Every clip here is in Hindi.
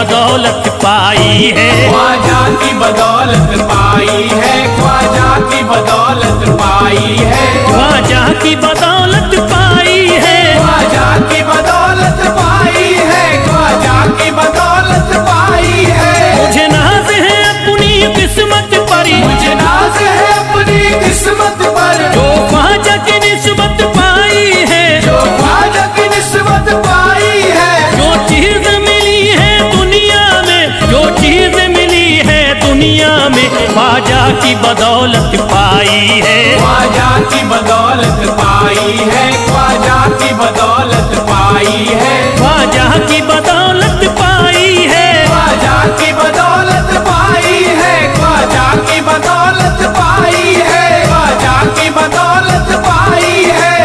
बदौलत पाई है, ख्वाजा की बदौलत पाई है, ख्वाजा की बदौलत पाई है, ख्वाजा की बदौलत पाई है, ख्वाजा की बदौलत पाई है, ख्वाजा की बदौलत पाई है। मुझे नाज है अपनी किस्मत पर, मुझे नाज है अपनी किस्मत पर, जो ख्वाजा की निस्बत पाई है, जो ख्वाजा की निस्बत पाई है। जो चीज मिली है दुनिया में, जो चीज मिली है दुनिया में, ख्वाजा की बदौलत पाई है, ख्वाजा की बदौलत पाई है, ख्वाजा की बदौलत पाई है, ख्वाजा की बदौलत पाई है, ख्वाजा की बदौलत पाई है, ख्वाजा की बदौलत पाई है, ख्वाजा की बदौलत पाई है।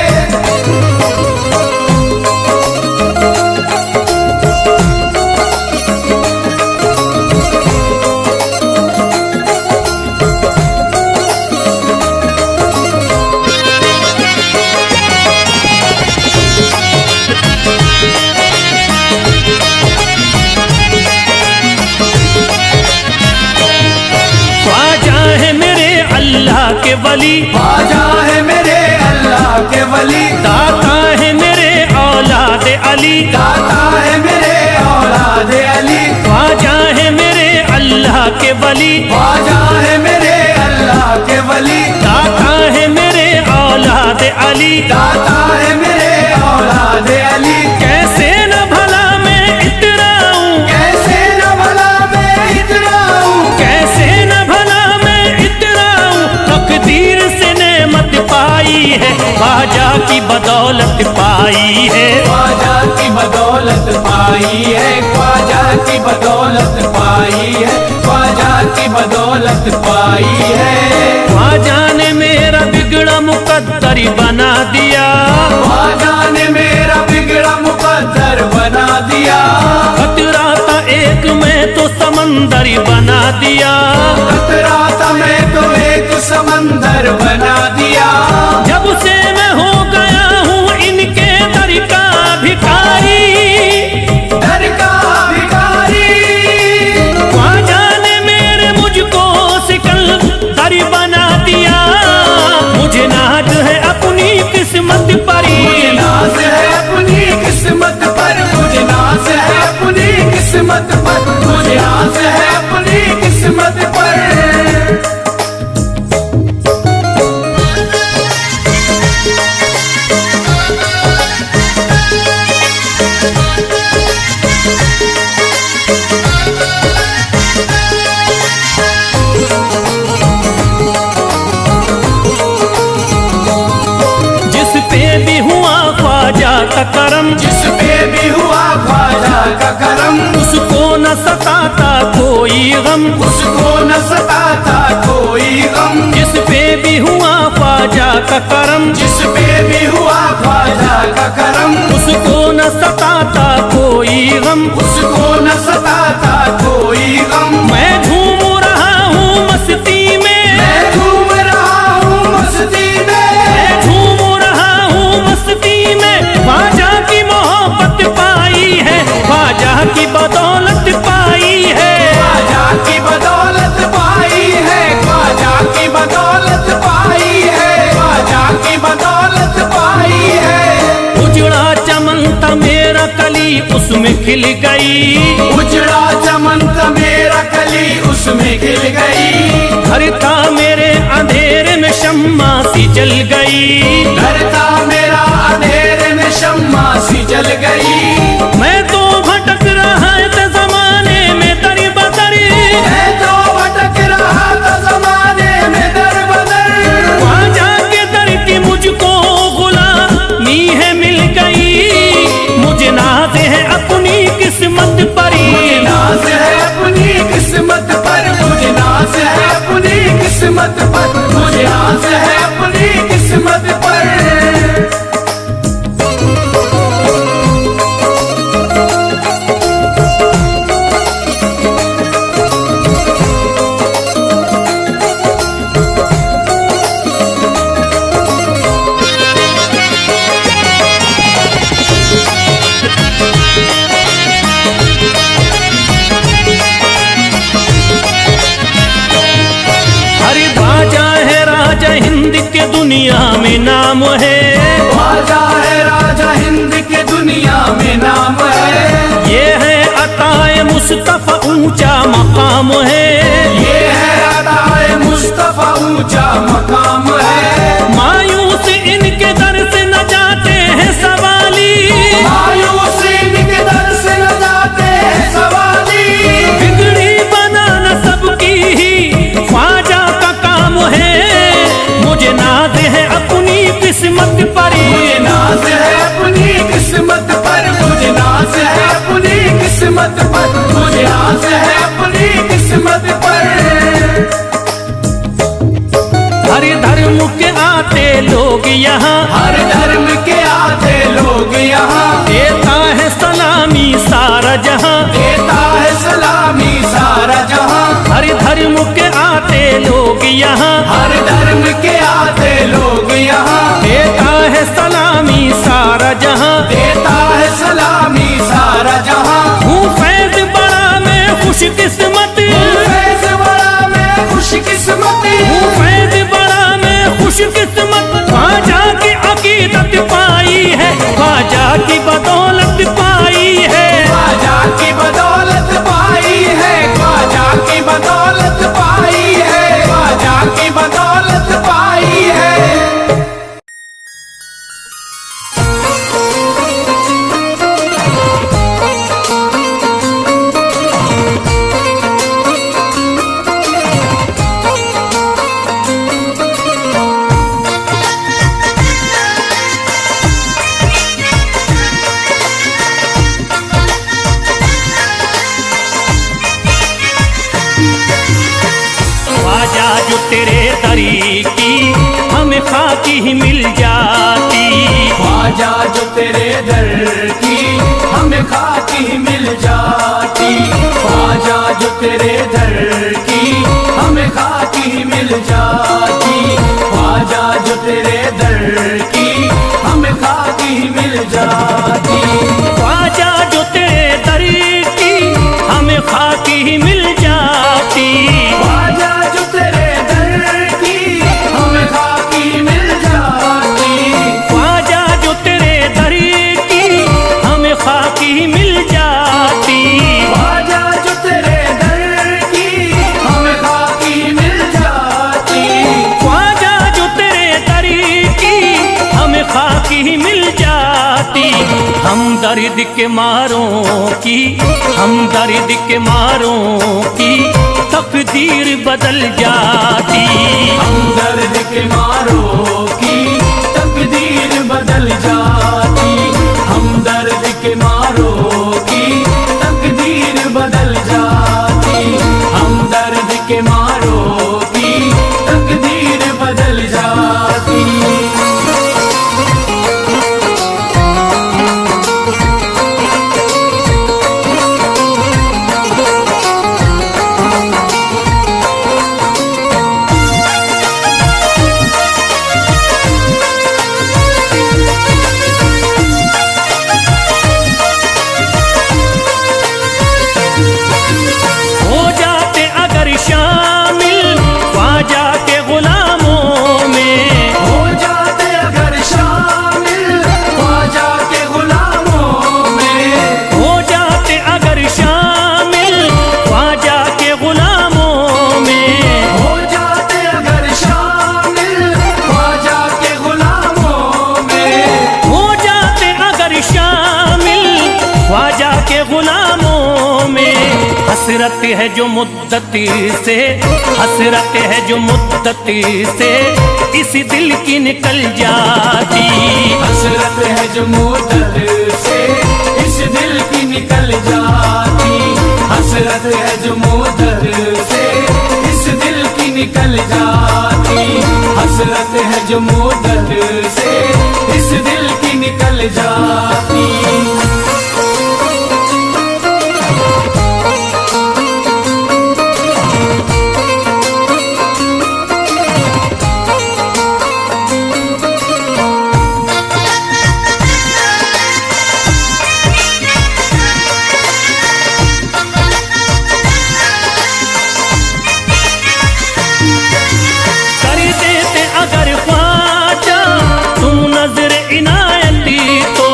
ख्वाजा है मेरे अल्लाह के वली, ख्वाजा है मेरे अल्लाह के वली, दाता है मेरे औलाद अली, दाता है मेरे औलाद अली, ख्वाजा है मेरे अल्लाह के वली, ख्वाजा है मेरे अल्लाह के वली, दाता है मेरे औलाद अली, दाता है मेरे औलाद अली। कैसे न भला मैं इतराऊं, कैसे न भला मैं इतराऊं, कैसे न भला मैं इतराऊं, तकदीर से नेमत पाई है, ख्वाजा की बदौलत पाई है, ख्वाजा की बदौलत पाई है, ख्वाजा की बदौलत पाई है, ख्वाजा की बदौलत पाई है। ख्वाजा ने मेरा बिगड़ा मुकद्दर बना दिया, ख्वाजा ने मेरा बिगड़ा मुकद्दर बना दिया, खतरा था एक में तो समंदर बना दिया, खतरा था मैं तो एक समंदर बना दिया। जब से मैं हो गया हूँ इनके दर का भिखारी, दर का भिखारी, ख्वाजा ने मेरे मुझको सिकंदर बना दिया, मुझे नाज है अपनी किस्मत पर, मुझे नाज है अपनी किस्मत पर, मुझे नाज है अपनी किस्मत पर, मुझे नाज है अपनी किस्मत पर। जिस पे भी हुआ ख्वाजा का करम, जिस पे भी हुआ ख्वाजा का करम, उसको न सताता कोई गम, उसको न सताता कोई गम। जिस पे भी हुआ ख्वाजा का करम, जिस पे भी हुआ ख्वाजा का करम, उसको न सताता कोई गम, उसको न सताता कोई गम। मैं झूम रहा हूँ मस्ती में, मैं झूम रहा हूँ मस्ती में, मैं झूम रहा हूँ मस्ती में, ख्वाजा की मोहब्बत पाई है, ख्वाजा की बदौलत पाई है, ख्वाजा की बदौलत पाई है, ख्वाजा की बदौलत पाई है, ख्वाजा की बदौलत पाई है। उजड़ा चमन था मेरा कली उसमें खिल गई, उजड़ा चमन था मेरा कली उसमें खिल गई, घर था मेरे अंधेरे में शम्मा सी जल गई, घर था मेरा अंधेरे में शम्मा सी जल गई। मैं तो भटक रहा था जमाने में दर बदर, मैं तो भटक रहा था जमाने में दर बदर, ख्वाजा के दर की मुझको गुलामी है मिल गई, मुझे नाज है अपनी किस्मत पर, मुझे नाज है अपनी किस्मत पर, मुझे नाज है अपनी किस्मत पर, मुझे नाज है अपनी किस्मत पर। मुस्तफा ऊंचा मकाम है, ये है अदाए मुस्तफा ऊंचा मकाम है। मायूस इनके दर से न जाते हैं सवाली, मायूस इनके दर से न जाते हैं सवाली। बिगड़ी बनाना सबकी ही ख्वाजा का काम है, मुझे नाज है अपनी किस्मत पर, मुझे नाज है अपनी किस्मत पर, मुझे नाज है अपनी किस्मत पर, मुझे नाज है अपनी किस्मत पर। हर धर्म के आते लोग यहाँ, हर धर्म के आते लोग यहाँ, देता है सलामी सारा जहाँ, देता है सलामी सारा जहाँ। हर धर्म के आते लोग यहाँ, हर धर्म के आते लोग यहाँ, देता है सलामी सारा जहाँ, देता है सलामी सारा जहाँ। हूँ फैज बड़ा मैं खुशकिस्मत, फैज़ बड़ा मैं खुशकिस्मत, हूँ फैज बड़ा मैं खुशकिस्मत, ख्वाजा की अकीदत पाई है, ख्वाजा की बदौलत पाई है, ख्वाजा की बदौलत पाई है, ख्वाजा की बदौलत पाई है, ख्वाजा की बदौलत पाई है। ख्वाजा जो तेरे दरी की हमें खाकी ही मिल जाती, ख्वाजा जो तेरे दर की हमें खाकी मिल जाती, ख्वाजा जो तेरे दर की हमें खाकी मिल जाती, ख्वाजा जो तेरे दर की हमें खाकी मिल जाती। ख्वाजा जो तेरे दरी की हमें खाकी ही मिल जाती, ख्वाजा जो तेरे दर की हमें खाकी मिल जाती, ख्वाजा जो तेरे दरी की हमें खाकी ही मिल जाती, ख्वाजा जो तेरे दर की हमें खाकी मिल जाती, ख्वाजा जो तेरे दरी की हमें खाकी ही मिल जाती। हम दर्द के मारों की, हम दर्द के मारों की तकदीर बदल जाती, हम दर्द के मारों की तकदीर बदल जाती, हम दर्द के मारों की तकदीर बदल जाती, हम दर्द के मारों की तकदीर बदल जाती। हो जाते अगर शामिल ख्वाजा के गुलामों में, हो जाते अगर शामिल ख्वाजा के गुलामों में, हो जाते अगर शामिल ख्वाजा के गुलामों में, हो जाते अगर शामिल ख्वाजा के गुलामों में, हो जाते अगर शामिल ख्वाजा के गुलामों में। हसरत है जो मुद्दती से, हसरत है जो मुद्दती से इस दिल की निकल जाती, हसरत है जो मुद्दत से इस दिल की निकल जाती, हसरत है जो मुद्दत से इस दिल की निकल जाती, हसरत है जो मुद्दत से इस दिल की निकल जाती। कर देते अगर ख्वाजा तुम नजर इनायती तो,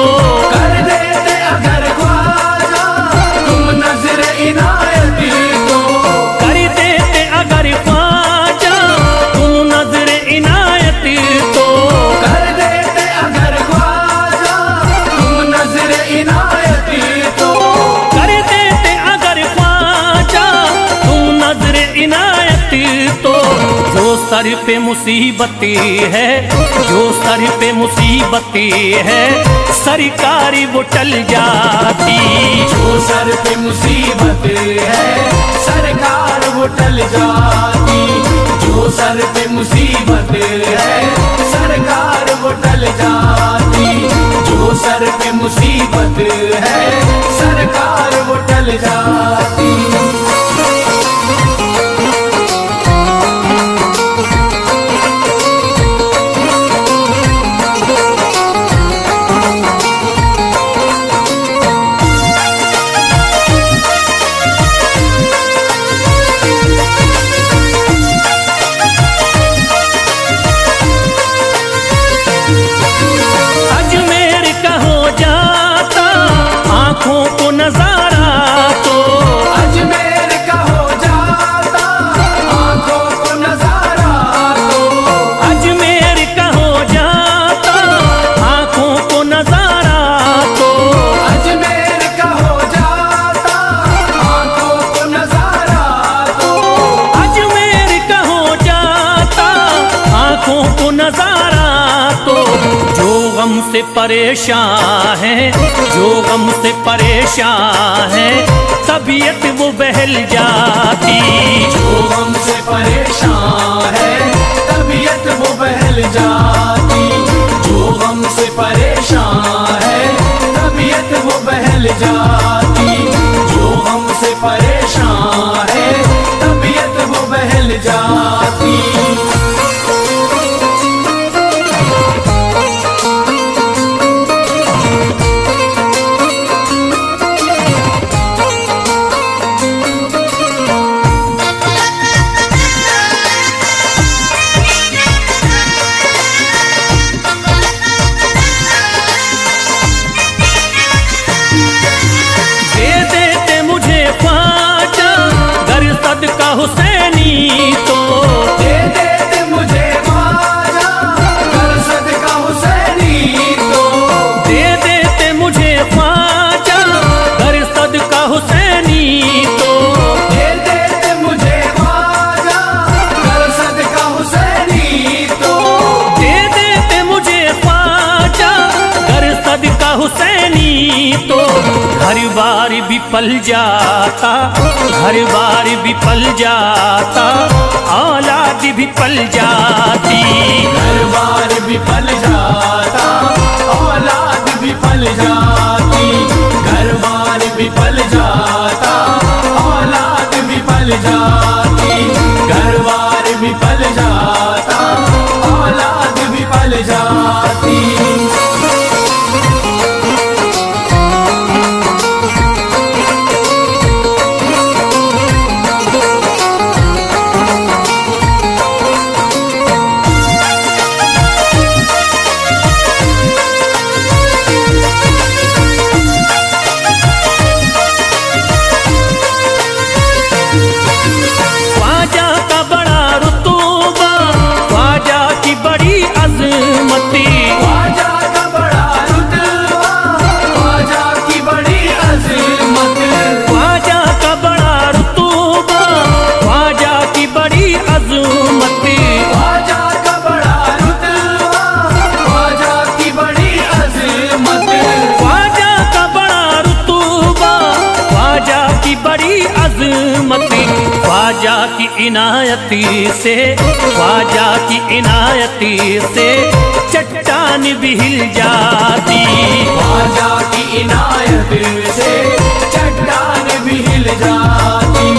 सर पे मुसीबतें है, जो सर पे मुसीबतें है, सरकारी वो टल जाती। जो सर पे मुसीबत है सरकार वो टल जाती। जो सर पे मुसीबत है सरकार वो टल जाती। जो सर पे मुसीबत है सरकार वो टल जाती। आँखों को नजारा तो अजमेर का हो जाता, आँखों को नजारा तो अजमेर का हो जाता, आँखों को नजारा तो अजमेर का हो जाता, आँखों को नजारा तो अजमेर का हो जाता, आँखों को नजारा तो। जो गम से परेशान है, जो गम से परेशान है, तबीयत वो बहल जाती। जो गम से परेशान है तबीयत वो बहल जाती। जो गम से परेशान है तबीयत वो बहल जाती। जो गम से परेशान है तबीयत वो बहल जाती। सदका हुसैनी तो दे दे मुझे ख्वाजा कर सदका हुसैनी तो। दे देते मुझे ख्वाजा कर सदका हुसैनी तो। दे दे मुझे ख्वाजा कर सदका हुसैनी तो। दे देते मुझे ख्वाजा कर सदका हुसैनी तो। घर बार भी पल जाता, घर बार भी पल जाता, औलाद भी पल जाती। घर बार भी पल जाता, औलाद भी पल जाती। घर बार भी पल जाता, औलाद भी पल जाती। घर बार भी पल जाता, औलाद भी पल जाती। ख्वाजा की इनायती से, ख्वाजा की इनायती से चट्टान भी हिल जाती। ख्वाजा की इनायत से चट्टान भी हिल जाती।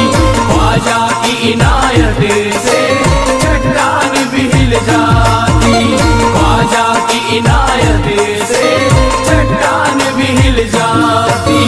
ख्वाजा की इनायत से चट्टान भी हिल जाती। ख्वाजा की इनायत से चट्टान भी हिल जाती।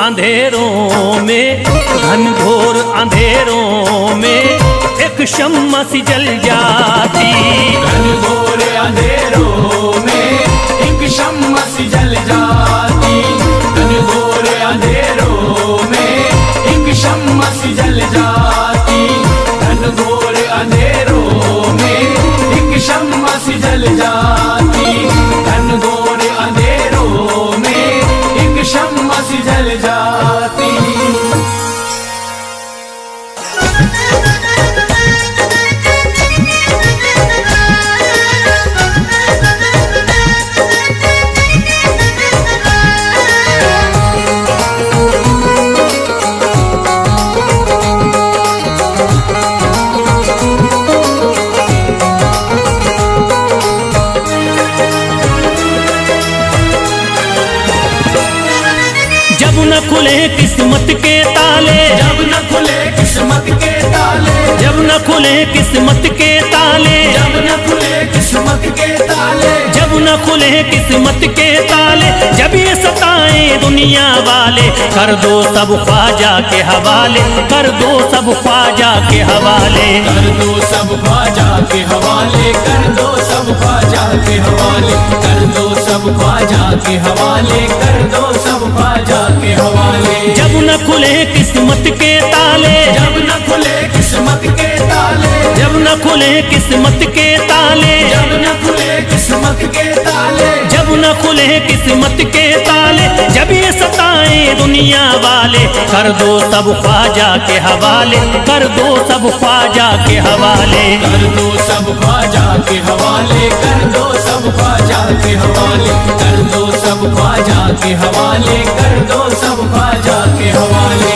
अंधेरों में, घनघोर अंधेरों में एक शम्मा सी जल जाती। घनघोर अंधेरों में एक शम्मा सी जल जाती। घनघोर अंधेरों में एक शम्मा सी जल जाती। घनघोर अंधेरों में एक शम्मा सी जल जाती। घनघोर अंधेरों में एक शम्मा सी जल जाती। जब न खुले किस्मत के ताले, जब न खुले किस्मत के ताले, जब न खुले किस्मत के ताले, जब न खुले किस्मत के ताले, जब न खुले किस्मत के ताले, जब ये सताएं दुनिया वाले, कर दो सब ख्वाजा के हवाले, कर दो सब ख्वाजा के हवाले। कर दो सब ख्वाजा के हवाले, कर दो सब ख्वाजा के हवाले, कर दो सब ख्वाजा के हवाले, कर दो सब ख्वाजा के हवाले। जब न खुले किस्मत के ताले, जब न खुले किस्मत के ताले, जब न खुले किस्मत के ताले, जब न खुले किस्मत के ताले, जब न खुले किस्मत के ताले, जब ये सताएं दुनिया वाले, कर दो सब ख्वाजा के हवाले, कर दो सब ख्वाजा के हवाले। कर दो सब ख्वाजा के हवाले, कर दो सब ख्वाजा के हवाले, कर दो सब ख्वाजा के हवाले, कर दो सब ख्वाजा के हवाले।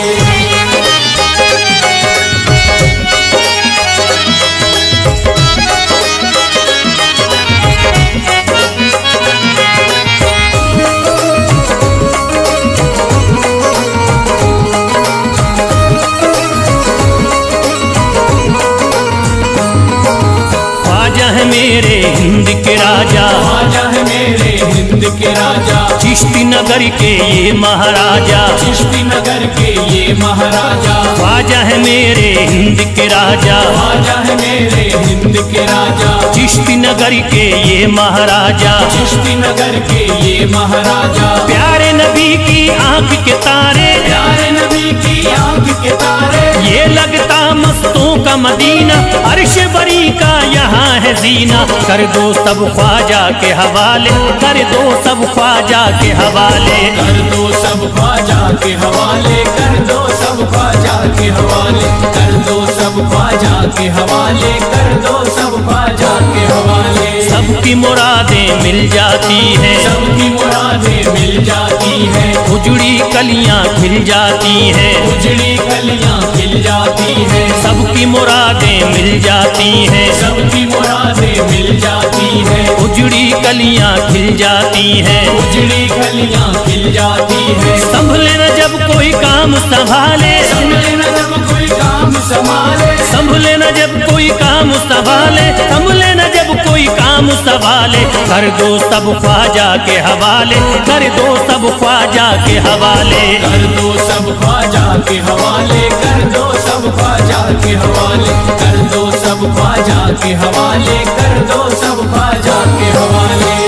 ख्वाजा है मेरे हिंद के राजा, ख्वाजा है मेरे हिंद के राजा, चिश्ती नगर के ये महाराजा, चिश्ती नगर के ये महाराजा। ख्वाजा है मेरे हिंद के राजा, ख्वाजा है मेरे हिंद के राजा, चिश्ती नगर के ये महाराजा, चिश्ती नगर के ये महाराजा। प्यारे नबी की आंख के तारे, प्यारे नबी की आंख के तारे, ये लगता मस्तों का मदीना, अर्श बरी का यहाँ है जीना। कर दो सब ख्वाजा के हवाले, कर दो सब ख्वाजा के हवाले। कर दो सब ख्वाजा के हवाले, कर दो सब ख्वाजा के हवाले, कर दो सब ख्वाजा के हवाले, कर दो सब ख्वाजा के हवाले। सबकी मुरादें मिल जाती हैं, सबकी मुरादें मिल जाती हैं, उजड़ी कलियां खिल जाती हैं, उजड़ी कलियां खिल जाती हैं। सबकी मुरादें मिल जाती हैं, सबकी मुरादें मिल जाती हैं, उजड़ी कलियां खिल जाती हैं। उजड़ी कलियां खिल जाती हैं। संभले न जब कोई काम संभाले, संभले न जब कोई काम संभाले, संभले न जब कोई काम संभाले, संभले न जब कोई काम संभाले। कर दो सब ख्वाजा के हवाले, कर दो सब ख्वाजा के हवाले। कर दो सब ख्वाजा के हवाले, कर दो सब ख्वाजा के हवाले, कर दो सब ख्वाजा के हवाले, कर दो सब ख्वाजा के हवाले।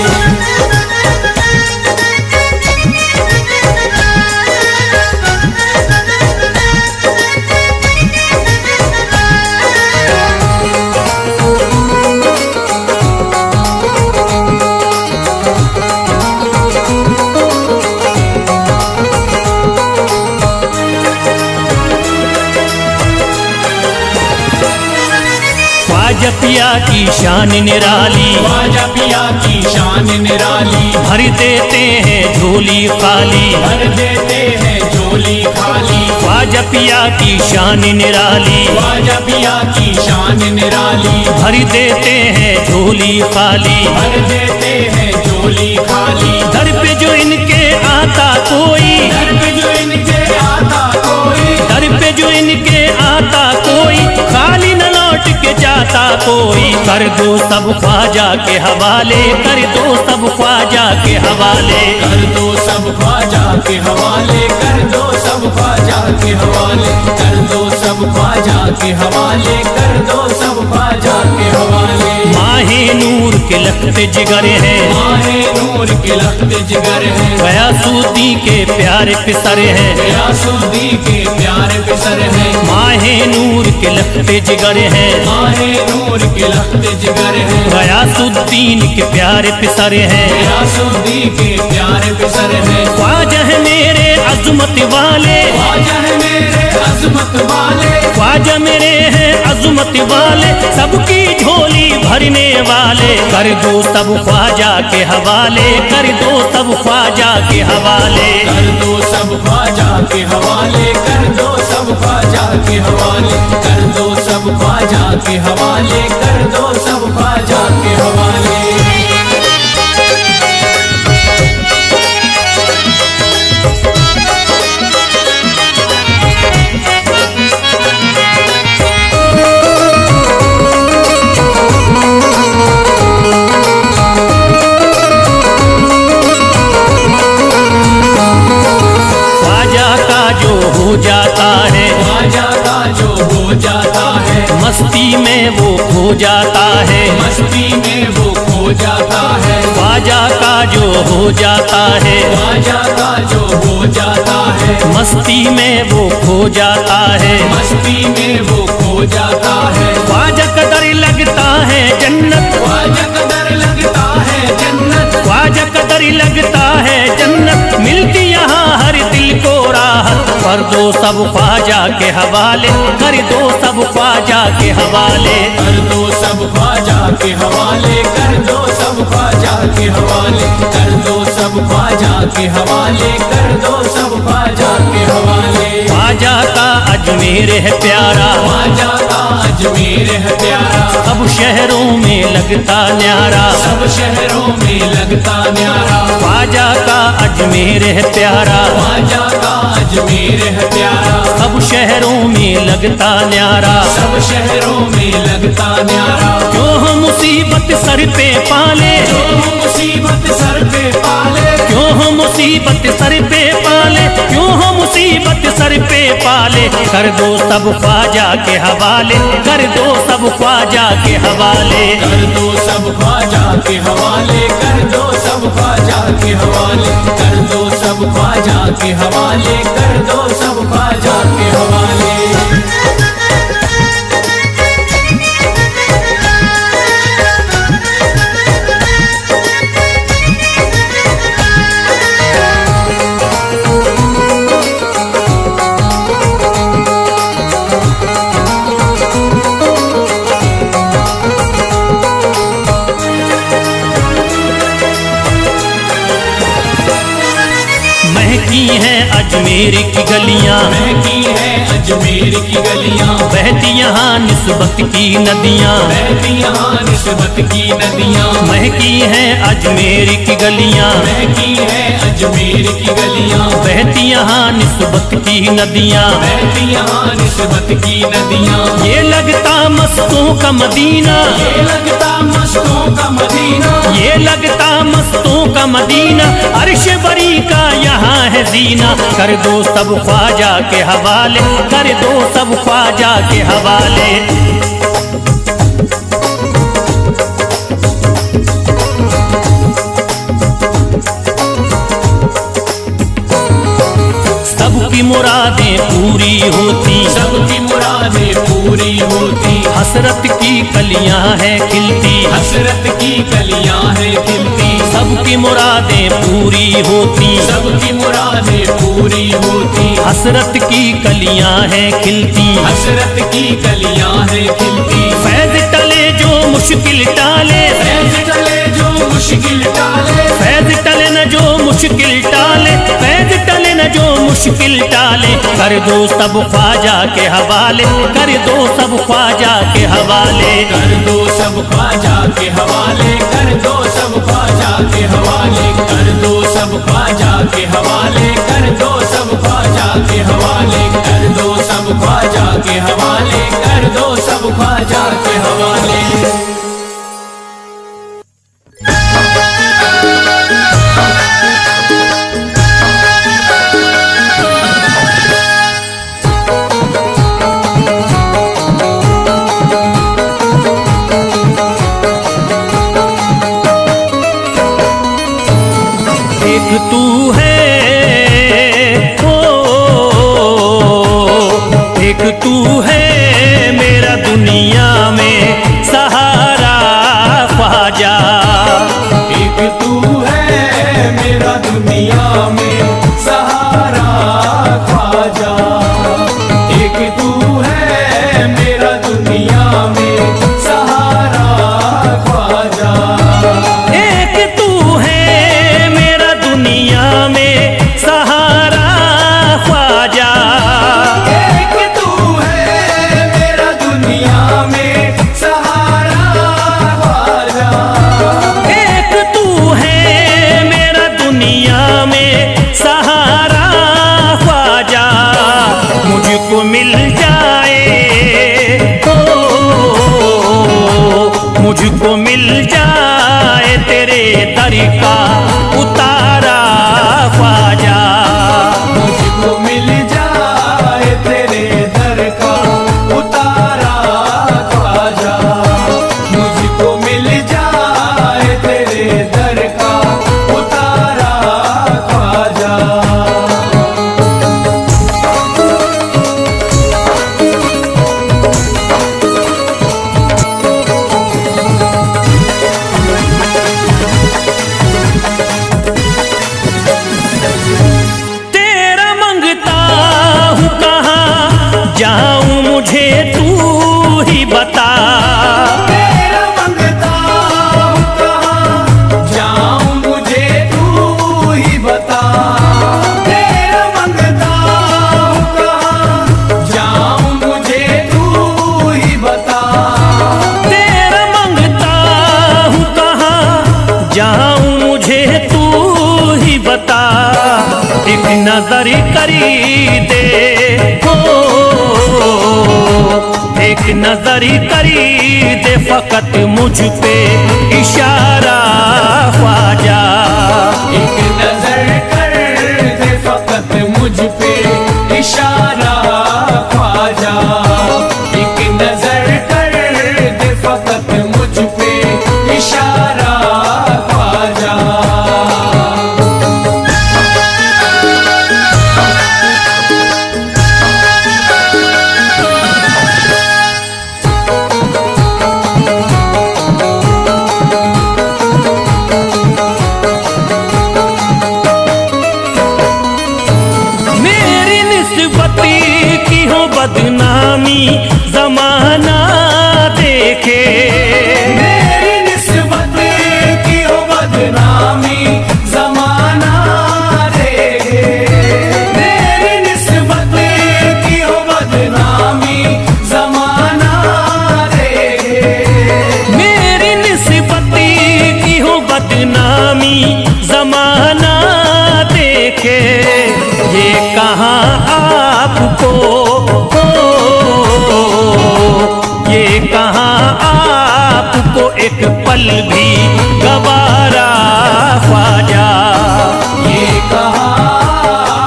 ख्वाजा पिया की शान निराली, ख्वाजा पिया की शान निराली, भर देते हैं झोली खाली, भर देते हैं झोली खाली। ख्वाजा पिया की शान निराली, ख्वाजा पिया की शान निराली, भर देते हैं झोली खाली, भर देते हैं झोली खाली। दर पे जो इनके आता कोई, दर पे जो इनके आता कोई, दर पे जो इनके आता कोई, खाली न लौट लौट के जाता कोई, कर दो सब ख्वाजा के हवाले, कर दो सब ख्वाजा के हवाले। कर दो सब ख्वाजा के हवाले, कर दो सब ख्वाजा के हवाले, कर दो सब ख्वाजा के हवाले, कर दो सब ख्वाजा के हवाले। माहे नूर के लखते जिगर है, माहे नूर के लखते जिगर है, गयासुद्दीन के प्यारे पिसर है, गयासुद्दीन के प्यारे पिसर है। माहे नूर के लखते जिगर है, माहे नूर के लखते जिगर है, गयासुद्दीन के प्यारे पिसर है, गयासुद्दीन के प्यारे पिसर है। ख्वाजा है मेरे अज़मत वाले, ख्वाजा है मेरे अज़मत वाले, ख्वाजा मेरे हैं अज़मत वाले, सबकी झोली भरने वाले। कर दो सब ख्वाजा के हवाले, कर दो सब ख्वाजा के हवाले। कर दो सब ख्वाजा के हवाले, कर दो सब ख्वाजा के हवाले, कर दो सब ख्वाजा के हवाले, कर दो सब ख्वाजा के हवाले। हो जाता है, ख्वाजा का जो हो जाता है, मस्ती में वो खो जाता है, मस्ती में वो खो जाता है। ख्वाजा का जो हो जाता है, ख्वाजा का जो हो जाता है, मस्ती में वो खो जाता है, मस्ती में वो खो जाता है। ख्वाजा कदर लगता है जन्नत, ख्वाजा कदर लगता है जन्नत, ख्वाजा कदर लगता है जन्नत, मिलती यहाँ हर दिल को राहत। कर दो सब ख्वाजा के हवाले, कर दो सब ख्वाजा के हवाले। कर दो सब ख्वाजा के हवाले, कर दो सब ख्वाजा के हवाले, कर दो सब ख्वाजा के हवाले, कर दो सब ख्वाजा के हवाले। ख्वाजा का अजमेर है प्यारा, ख्वाजा का अजमेर है प्यारा, सब शहरों में लगता न्यारा, सब शहरों में लगता न्यारा। ख्वाजा का अजमेर है प्यारा, ख्वाजा का अजमेर है प्यारा, सब शहरों में लगता न्यारा, सब शहरों में लगता न्यारा। क्यों हम मुसीबत सर पे पाले, जो मुसीबत सर पे पाले, क्यों हम मुसीबत सर पे पाले, क्यों हम मुसीबत सर पे पाले। कर दो सब ख्वाजा के हवाले, कर दो सब ख्वाजा के हवाले। कर दो सब ख्वाजा के हवाले, कर दो सब ख्वाजा के हवाले, कर दो सब ख्वाजा के हवाले, कर दो सब ख्वाजा के हवाले। महकी हैं अजमेर की गलियां, महकी है अजमेर की गलियां, बहती यहाँ निस्बत की नदियाँ, बहती यहाँ निस्बत की नदियां। महकी हैं अजमेर की गलियां, महकी है अजमेर की गलियां, बहती यहाँ निस्बत की नदियाँ। बहती यहाँ निस्बत की नदियां। ये लगता मस्तों का मदीना, ये लगता मस्तों का मदीना, ये लगता मस्तों का मदीना, अर्श बरी का यहाँ है जीना। कर दो सब ख्वाजा के हवाले, कर दो सब ख्वाजा के हवाले। सबकी मुरादें पूरी होती, सबकी मुरादें पूरी होती, हसरत की कलियां हैं खिलती, हसरत की कलियां हैं खिलती। सबकी मुरादें पूरी होती, सबकी मुरादें पूरी होती, हसरत की कलियां हैं खिलती, हसरत की कलियां हैं खिलती। फैज़ टले जो मुश्किल टाले, फैज़ टले जो मुश्किल टाले, फैज़ टले न जो मुश्किल टाले, फैज़ टले न जो मुश्किल टाले। कर दो सब ख्वाजा के हवाले, कर दो सब ख्वाजा के हवाले। कर दो सब ख्वाजा के हवाले, कर दो सब ख्वाजा के हवाले, कर दो सब ख्वाजा के हवाले, कर दो सब ख्वाजा के हवाले, कर दो सब ख्वाजा के हवाले, कर दो सब ख्वाजा ख्वाजा के हवाले। एक तू है ओ, एक तू है मेरा दुनिया में सहारा ख्वाजा। एक तू है मेरा दुनिया में सहारा ख्वाजा। एक तू है मेरा दुनिया में सहारा ख्वाजा। एक तू है मेरा दुनिया में सहारा ख्वाजा। एक तू है मेरा दुनिया में सहारा ख्वाजा। एक तू है मेरा दुनिया में सहारा ख्वाजा। मुझको मिल जाए ओ, मुझको मिल जाए तेरे दर का उतारा ख्वाजा। मुझको मिल जाए तेरे दर का उतारा ख्वाजा। मुझको मिल जाए तेरे दर का उतारा ख्वाजा। तेरा मंगता हूँ कहाँ जाऊँ मुझे तू ही बता। तेरा मंगता हूँ कहाँ जाऊँ मुझे तू ही बता। तेरा मंगता हूँ कहाँ जाऊँ मुझे तू ही बता। तेरा मंगता हूँ कहाँ जाऊँ मुझे तू ही बता। एक नजर करी दे हो, एक नजर करी दे फकत मुझ पे इशारा ख्वाजा। एक नजर कर दे फकत मुझ पे इशारा ख्वाजा। एक नजर कर दे फकत मुझ पे इशारा ख्वाजा। मेरी निस्बती की हो बदनामी जमाना देखे। मेरी निस्बत की हो बदनामी जमाना देखे। मेरी निस्बत की हो बदनामी जमाना देखे। मेरी निस्बती की हो बदनामी जमाना देखे। ये कहाँ आपको हो, ये कहाँ आपको एक पल भी गवारा ख्वाजा। ये कहाँ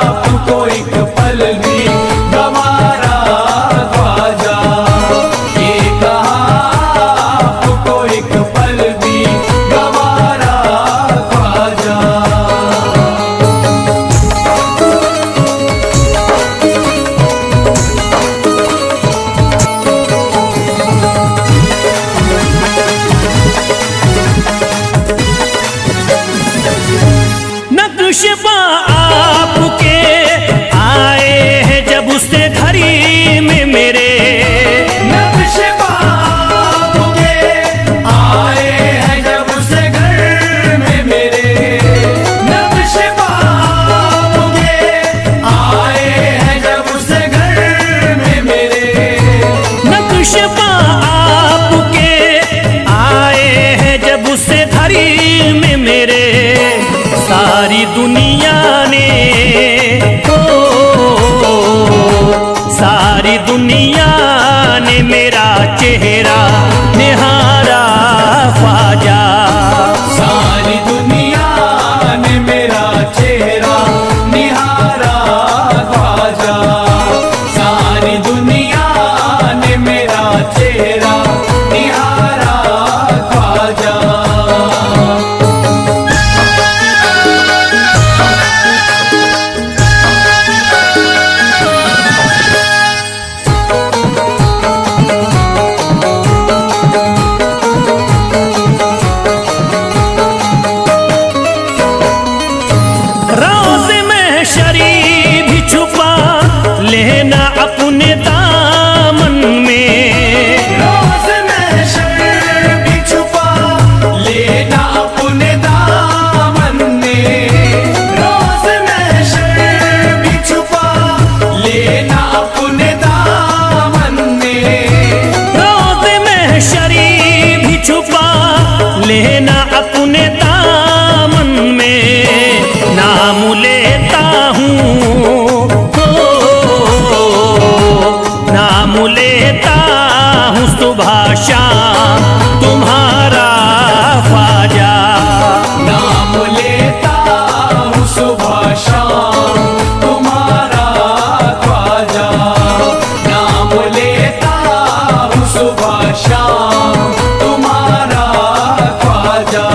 आपको एक पल भी गवारा ख्वाजा। ये कहाँ आपको एक पल भी गवारा ख्वाजा। नक्शबा आपके आए हैं जब उससे घड़ी में मेरे। नक्शबा आपके आए हैं जब उसे घर में मेरे। नक्शबा आपके आए हैं जब उसे घर में मेरे। नक्शबा आपके आए हैं जब उससे घड़ी में मेरे। सारी दुनिया ने ओ, सारी दुनिया ने मेरा चेहरा महशरी भी छुपा लेना अपने दामन में, रोज़ महशर भी छुपा लेना अपने दामन में, रोज़ महशर भी छुपा लेना अपने दामन में, रोज़ महशरी भी छुपा लेना अपने दामन में, नाम लेता हूँ नाम लेता हूँ सुबह शाम तुम्हारा ख्वाजा, नाम लेता हूँ सुबह शाम तुम्हारा ख्वाजा, नाम लेता हूँ सुबह शाम तुम्हारा ख्वाजा।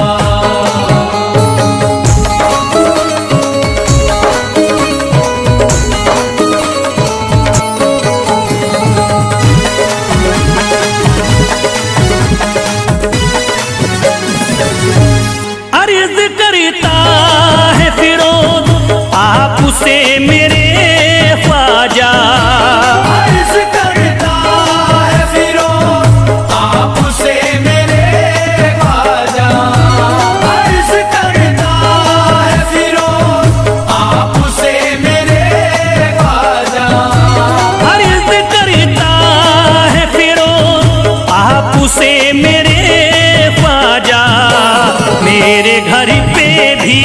अर्ज करता है फिरोज आपसे मेरे ख्वाजा, अर्ज़ करता है फिरोज़ आपसे मेरे ख्वाजा, अर्ज़ करता है फिरोज़ आपसे मेरे ख्वाजा, अर्ज करता है फिरोज आपसे मेरे ख्वाजा, मेरे घर पे भी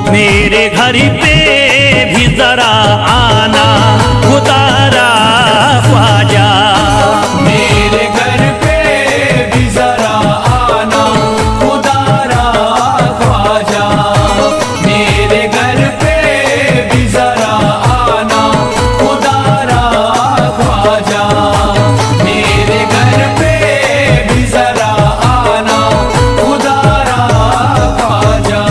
मेरे घर पे भी जरा आना खुदारा ख्वाजा, मेरे घर पे भी जरा आना खुदारा ख्वाजा, मेरे घर पे भी जरा आना खुदारा ख्वाजा, मेरे घर पे भी जरा आना खुदारा ख्वाजा।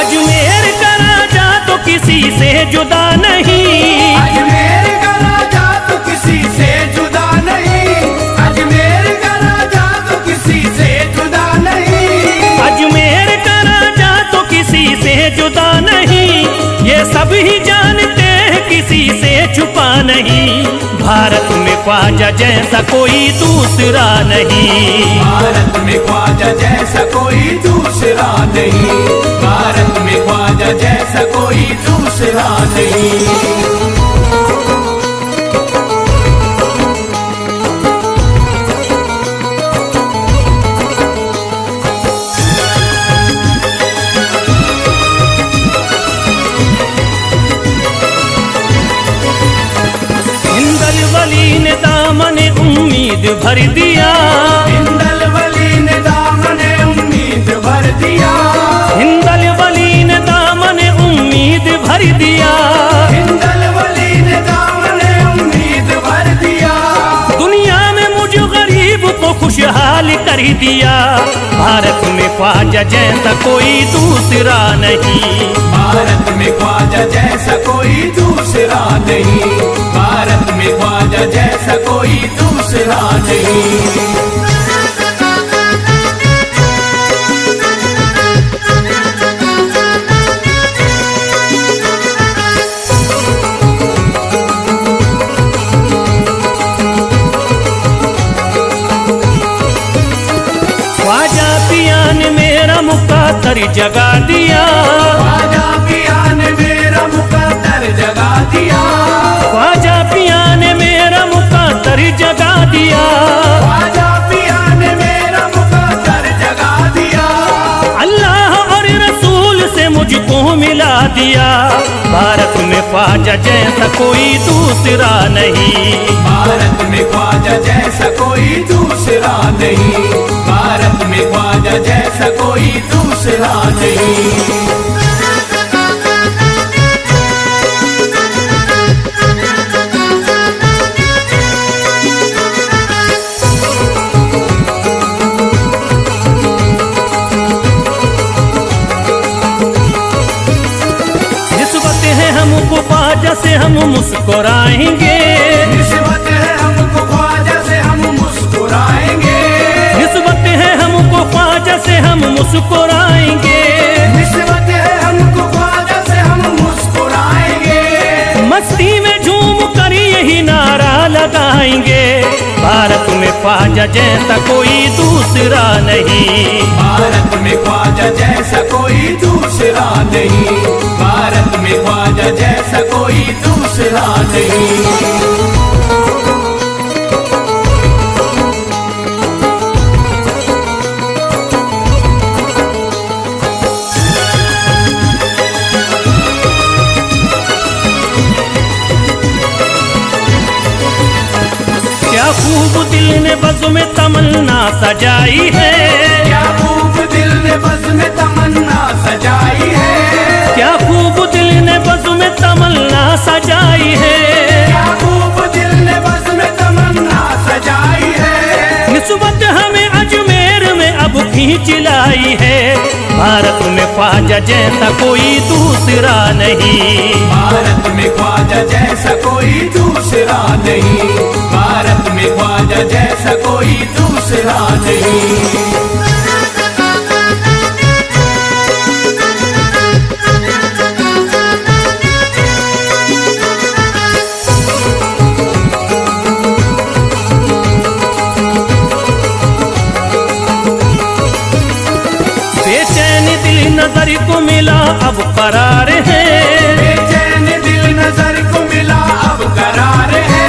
अजमेर का राजा तो किसी से जुदा नहीं, अजमेर का राजा तो किसी से जुदा नहीं, अजमेर का राजा तो किसी से जुदा नहीं, अजमेर का राजा तो किसी से जुदा नहीं, ये सब ही जानते हैं किसी से छुपा नहीं, भारत में ख्वाजा जैसा कोई दूसरा नहीं, भारत में ख्वाजा जैसा कोई दूसरा नहीं, भारत में ख्वाजा जैसा कोई दूसरा नहीं। हिंदल वली ने दामन उम्मीद भर दिया, हिंदल वली ने दामन उम्मीद भर दिया, हिंदल वली ने दामन उम्मीद भर दिया, हिंदल वली ने दामन उम्मीद भर दिया, दुनिया में मुझ गरीब को खुशहाल कर दिया, भारत में ख्वाजा जैसा कोई दूसरा नहीं, भारत में ख्वाजा जैसा कोई दूसरा नहीं, भारत में ख्वाजा जैसा कोई दूसरा नहीं। ख्वाजा पिया ने मेरा मुकद्दर जगा दिया, ख्वाजा पिया ने मेरा मुकद्दर जगा दिया, ख्वाजा पिया ने मेरा मुकद्दर जगा दिया, ख्वाजा पिया ने मेरा मुकद्दर जगा दिया, अल्लाह और रसूल से मुझको मिला दिया, भारत में ख्वाजा जैसा कोई दूसरा नहीं, भारत में ख्वाजा जैसा कोई दूसरा नहीं, भारत में ख्वाजा जैसा कोई दूसरा नहीं। ख्वाजा से हम मुस्कुराएंगे, निस्बत है हमको ख्वाजा से हम मुस्कुराएंगे, निस्बत है हमको ख्वाजा से हम मुस्कुराएंगे, निस्बत है हमको ख्वाजा से हम मुस्कुराएंगे। मस्ती में झूम कर यही नारा लगाएंगे, भारत में ख्वाजा जैसा कोई दूसरा नहीं, भारत में ख्वाजा जैसा कोई दूसरा नहीं, भारत में ख्वाजा जैसा कोई दूसरा नहीं। क्या खूब दिल ने बज़्म में तमन्ना सजाई है, क्या खूब दिल ने बज़्म में तमन्ना सजाई है, क्या खूब दिल ने बज़्म में तमन्ना सजाई है, क्या खूब दिल ने बज़्म में तमन्ना सजाई है। निस्बत हमें अजमेर में अब खींच लाई है, भारत में ख्वाजा जैसा कोई दूसरा नहीं, भारत में ख्वाजा जैसा कोई दूसरा नहीं, भारत में ख्वाजा जैसा कोई दूसरा नहीं। नजर को मिला अब करार है, बेचैन दिल नजर को मिला अब करार है,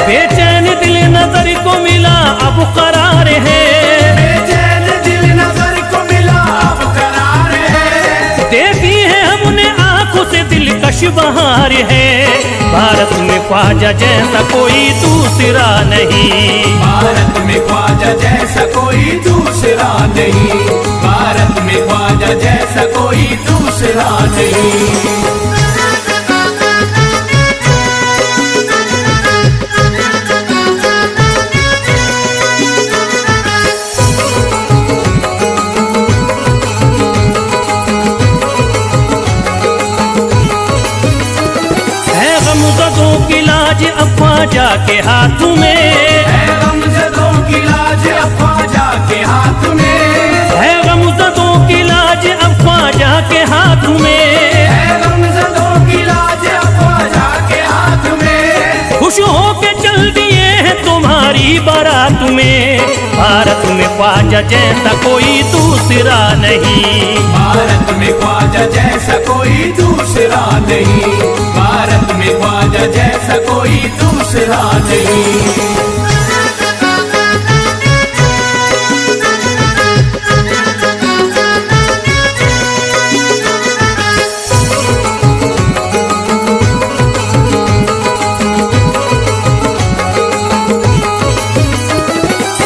बेचैन दिल नजर को मिला अब करार है, बेचैन दिल नजर को मिला अब करार है। देखी है हमने आंखों से दिलकश बहार है, भारत में ख्वाजा जैसा कोई दूसरा नहीं, भारत में ख्वाजा जैसा कोई दूसरा नहीं, भारत में ख्वाजा जैसा कोई दूसरा नहीं। है गमज़दों की लाज अब ख्वाजा के हाथ में, है गमज़दों की लाज अब ख्वाजा के हाथ में, है गमज़दों की लाज अब ख्वाजा के हाथ में, है गमज़दों की लाज अब ख्वाजा के हाथ में। खुश होके चल दिए हैं तुम्हारी बारात में, भारत में ख्वाजा जैसा कोई दूसरा नहीं, भारत में ख्वाजा जैसा कोई दूसरा नहीं, भारत में ख्वाजा जैसा कोई दूसरा नहीं।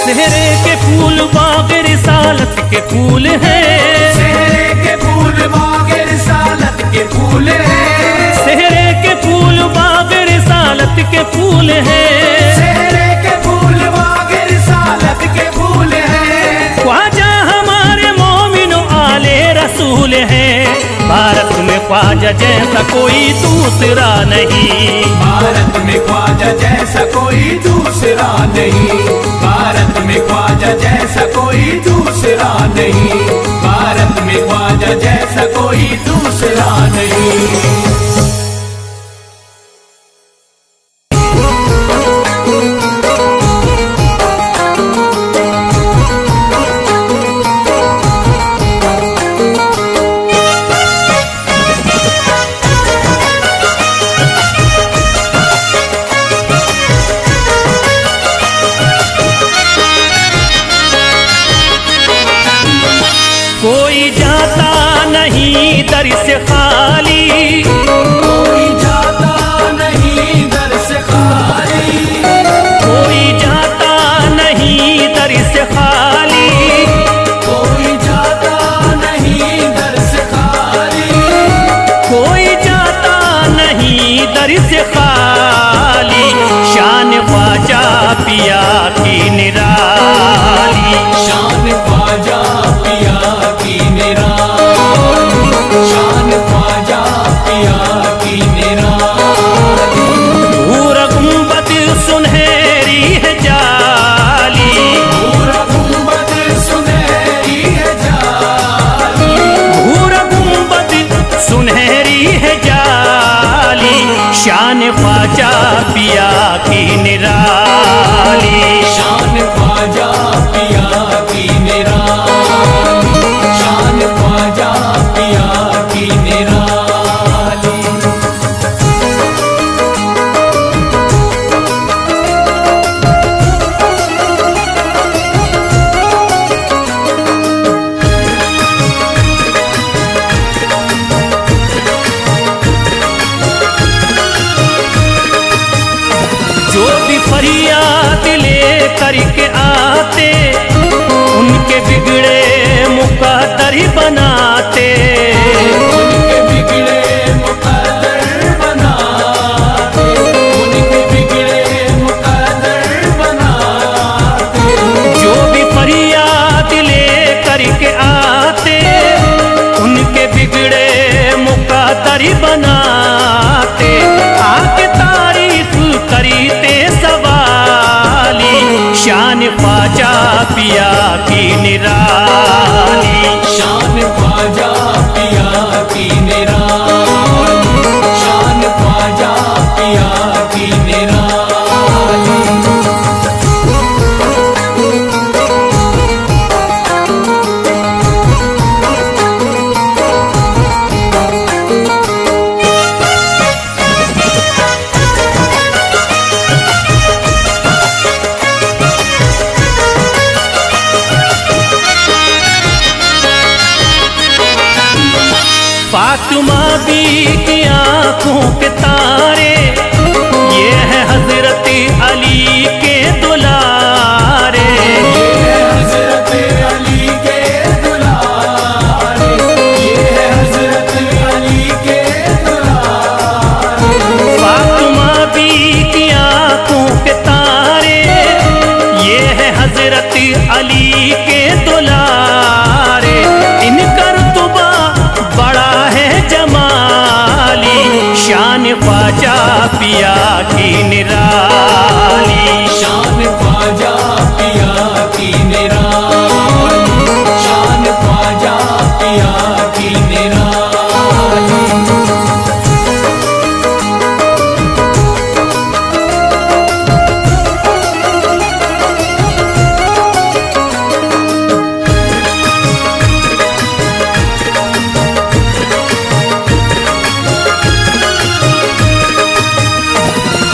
सेहरे के फूल बाग रिसालत के फूल हैं, सेहरे के फूल बाग रिसालत के फूल हैं, सेहरे के फूल बाग रिसालत के फूल हैं, सेहरे के फूल बाग रिसालत के फूल हैं। ख्वाजा हमारे मोमिनो आले रसूल हैं, भारत में ख्वाजा जैसा कोई दूसरा नहीं, भारत में ख्वाजा जैसा कोई दूसरा नहीं, भारत में ख्वाजा जैसा कोई दूसरा नहीं, भारत में ख्वाजा जैसा कोई दूसरा नहीं। कोई जाता नहीं दर से खाली, कोई जाता नहीं दर से खाली, कोई जाता नहीं दर से खाली, कोई जाता नहीं दर से खाली, कोई जाता नहीं दर से खाली, शान ख्वाजा पिया की निराली, शान ख्वाजा पिया की निराली, शान ख्वाजा पिया की निराली। ख्वाजा पिया की निराली। शान ख्वाजा पिया की निराली, शान ख्वाजा पिया की निराली। जो भी फरियाद ले करके आते उनके बिगड़े मुकद्दर बनाते। उनके बिगड़े मुकद्दर बनाते, उनके बिगड़े मुकद्दर बनाते। जो भी फरियाद ले करके आते उनके बिगड़े मुकद्दर बनाते। आके तारीफ करते सवाली, शान ख्वाजा पिया की निराली। शान ख्वाजा पिया की निराली, शान ख्वाजा पिया की निराली। फातिमा बी की आंखों के तारे, ये है हजरत अली के दुलारे। ये है हजरत अली के दुलारे, ये है हजरत अली के दुलारे। फातिमा बी की आंखों के तारे, ये है हजरत अली के दुलारे। इनका रुतबा बड़ा है जमाली, शान ख्वाजा पिया की निराली। शान ख्वाजा पिया की निराली, शान ख्वाजा पिया की निराली।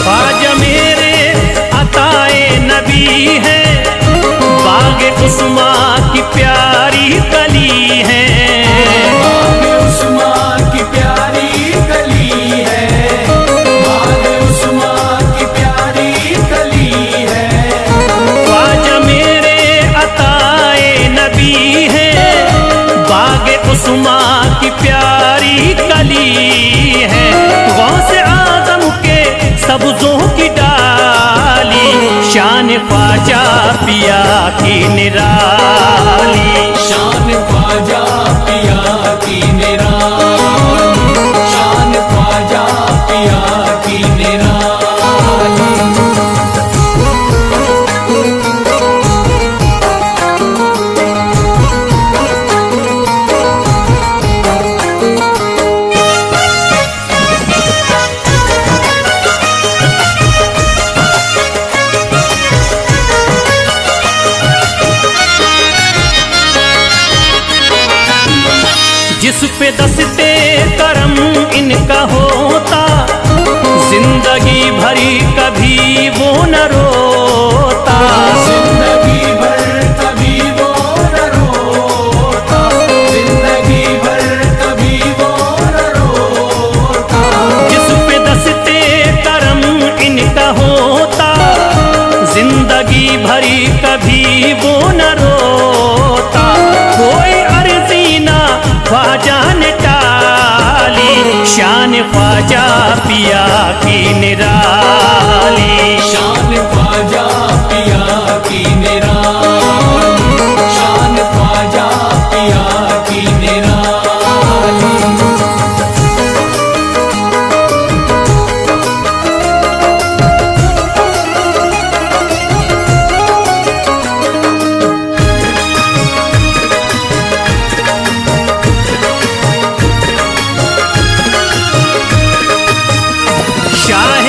ख्वाजा मेरे अताए नबी है, बाग उस्मा की प्यारी कली है। बाग उस्मा की प्यारी कली है, बाग उस्मा की प्यारी कली है। ख्वाजा मेरे अताए नबी है, बाग उस्मा की प्यारी कली है। गौसे आजम के सब्जों की डाली, शान ख्वाजा पिया की निराली। शान ख्वाजा पिया की निराली, शान ख्वाजा पिया की निराली। जिस पे दस्ते करम इनका होता, जिंदगी भरी कभी वो न रोता। जिंदगी भर कभी वो न रोता, जिंदगी भर कभी वो न रोता। जिस पे दस्ते करम इनका होता, जिंदगी भरी कभी वो न रोता। कोई अर्जी ना ख्वाजा ने टाली, शान ख्वाजा पिया की निराली। शान ख्वाजा पिया की निराली, शान ख्वाजा पिया की निराली। शाह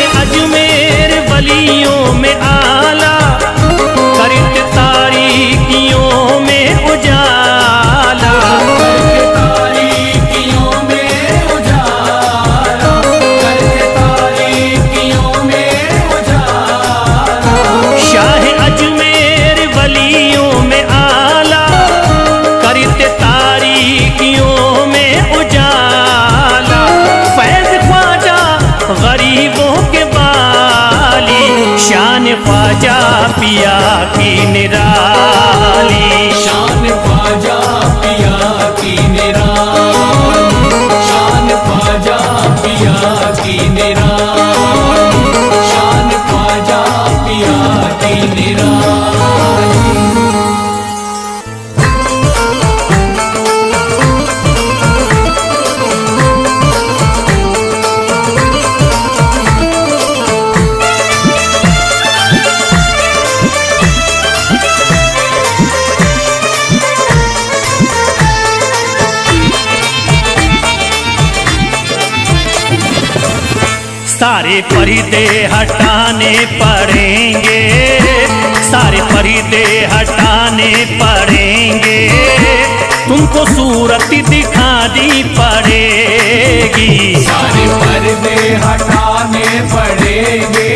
ख्वाजा पिया की निराली। शान ख्वाजा पिया की निराली, शान ख्वाजा पिया की निराली, शान ख्वाजा पिया की निराली। सारे पर्दे हटाने पड़ेंगे, सारे पर्दे हटाने पड़ेंगे, तुमको सूरत दिखानी पड़ेगी। सारे पर्दे हटाने पड़ेंगे,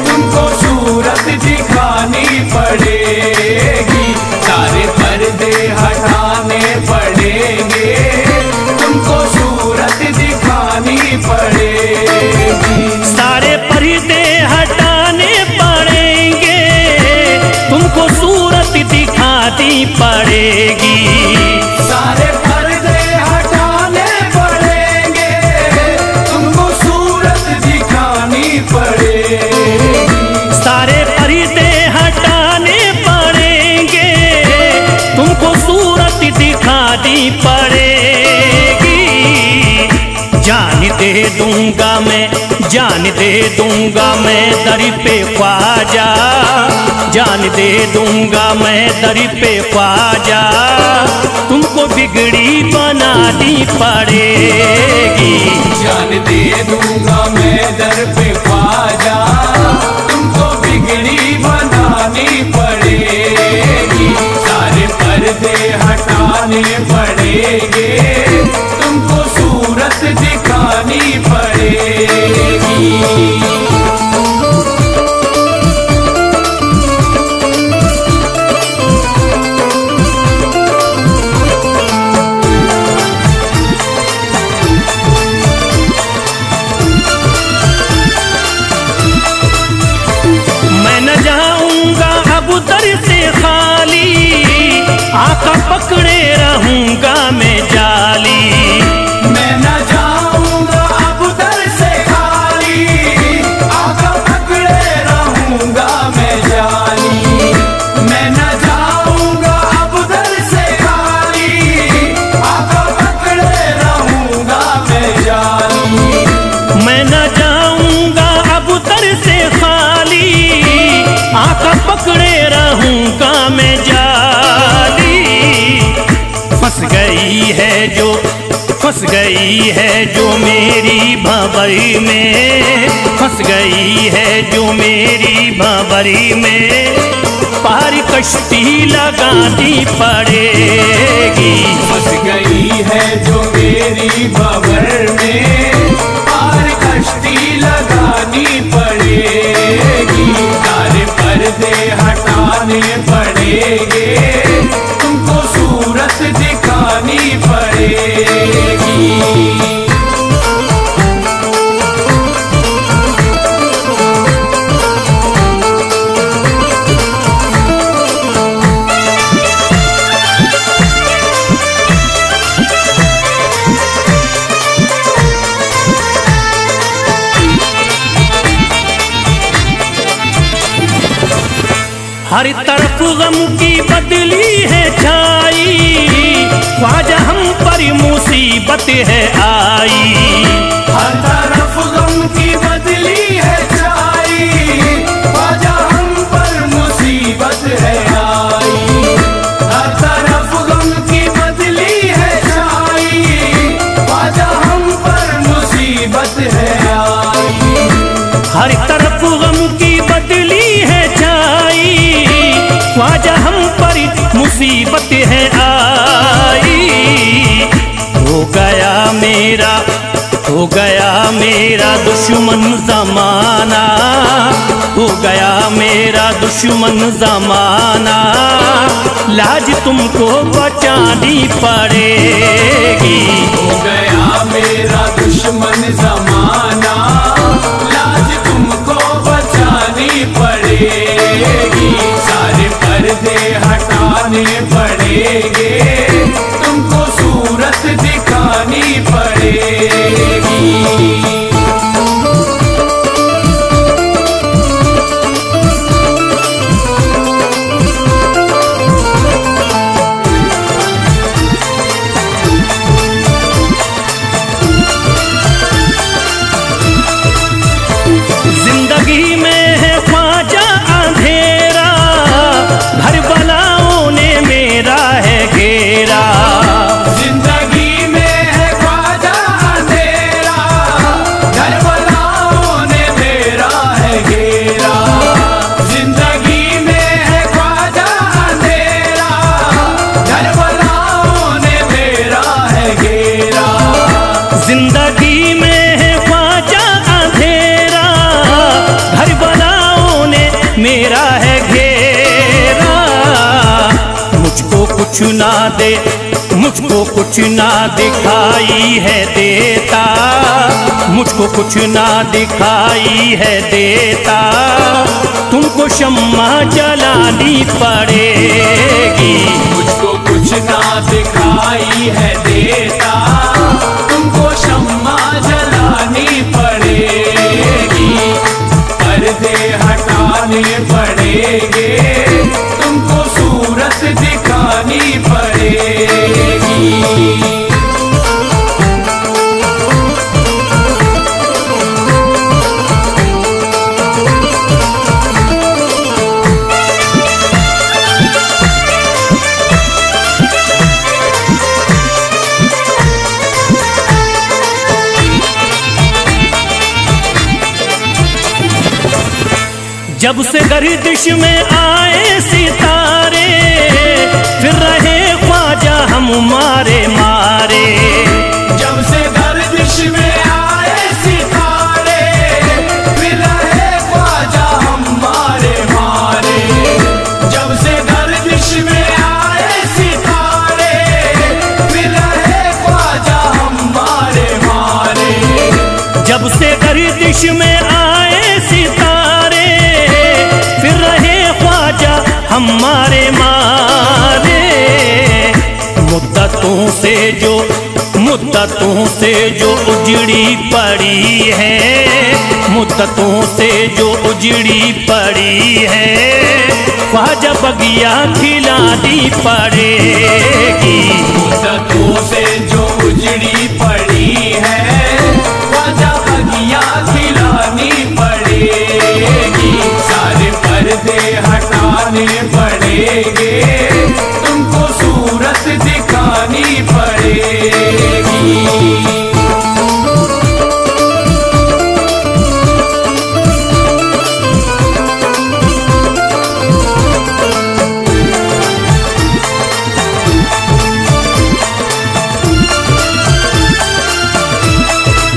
तुमको सूरत दिखानी पड़ेगी। सारे पर्दे हटाने पड़ेंगे, तुमको सूरत दिखानी पड़ेगी। सारे पर्दे हटाने पड़ेंगे, तुमको सूरत दिखानी पड़ेगी। सारे पर्दे हटाने पड़ेंगे, तुमको सूरत दिखानी पड़ेगी। सारे पर्दे हटाने पड़ेंगे, तुमको सूरत दिखानी पड़ेगी। जान दे दूंगा मैं, जान दे दूंगा मैं दर पे ख्वाजा, जान दे दूंगा मैं दर पे ख्वाजा, तुमको बिगड़ी बनानी पड़ेगी। जान दे दूंगा मैं दर पे ख्वाजा, तुमको बिगड़ी बनानी पड़ेगी। सारे पर्दे हटाने पड़ेंगे, तुमको सूरत दिखानी पड़ेगी। मैं न जाऊंगा अब दर से खाली, आका पकड़े रहूंगा मैं जाली। मैं न जाऊंगा अब दर से खाली, आका पकड़े रहूंगा मैं जाली। मैं न जाऊंगा अब दर से खाली, आका पकड़े रहूंगा मैं जाली। मैं न जाऊंगा अब दर से खाली, आका पकड़े रहूंगा मैं जाली। फंस गई है जो, फंस गई है जो मेरी भंवरी में, फंस गई है जो मेरी भंवरी में, पार कश्ती लगानी पड़ेगी। फंस गई है जो मेरी भंवर में, पार कश्ती लगानी पड़ेगी। सारे पर्दे हटाने पड़ेंगे, तुमको सूरत दिखानी पड़ेगी। हर तरफ गम की बदली है छाई, ख्वाजा हम पर मुसीबत है आई। हर तरफ गम की बदली है छाई, ख्वाजा हम पर मुसीबत है आई। हर तरफ गम की बदली है छाई, ख्वाजा हम पर मुसीबत है आई। हर तरफ गम की बदली है छाई, ख्वाजा हम पर मुसीबत है आई। हो गया मेरा, हो गया मेरा दुश्मन जमाना, हो गया मेरा दुश्मन जमाना, लाज तुमको बचानी पड़ेगी। हो गया मेरा दुश्मन जमाना, लाज तुमको बचानी पड़ेगी। पड़ेंगे, तुमको सूरत दिखानी पड़ेगी। जिंदगी में है ख्वाजा अंधेरा, घर बलाओं ने मेरा है घेरा। जिंदगी में है ख्वाजा अंधेरा, घर बलाओं ने मेरा है घेरा। जिंदगी में है ख्वाजा अंधेरा, घर बलाओं ने मेरा है घेरा। जिंदगी में है ख्वाजा अंधेरा, घर बलाओं ने मेरा है घेरा। मुझको कुछ ना दे, मुझको कुछ ना दिखाई है देता, मुझको कुछ ना दिखाई है देता। तुमको शम्मा जलानी पड़ेगी, मुझको कुछ ना दिखाई है देता, तुमको शम्मा जलानी पड़ेगी। पर्दे हटाने पड़ेंगे, तुमको सूरत दिखानी पड़ेगी। जब से गर्दिश में आए सितारे, फिर रहे ख्वाजा हम मारे मारे। जब से गर्दिश में आए सितारे, फिर रहे ख्वाजा हम मारे मारे। जब से गर्दिश में आए सितारे, फिर रहे ख्वाजा हम मारे मारे। जब से गर्दिश में आए सितारे, फिर रहे ख्वाजा हमारे मारे। मुद्दतों से जो उजड़ी पड़ी है, मुद्दतों से जो उजड़ी पड़ी है, ख्वाजा बगिया खिलानी पड़ेगी। मुद्दतों से जो उजड़ी पड़ी है, ख्वाजा बगिया खिलानी पड़ेगी। सारे पर्दे हटाने पड़ेंगे, तुमको सूरत दिखानी पड़ेगी।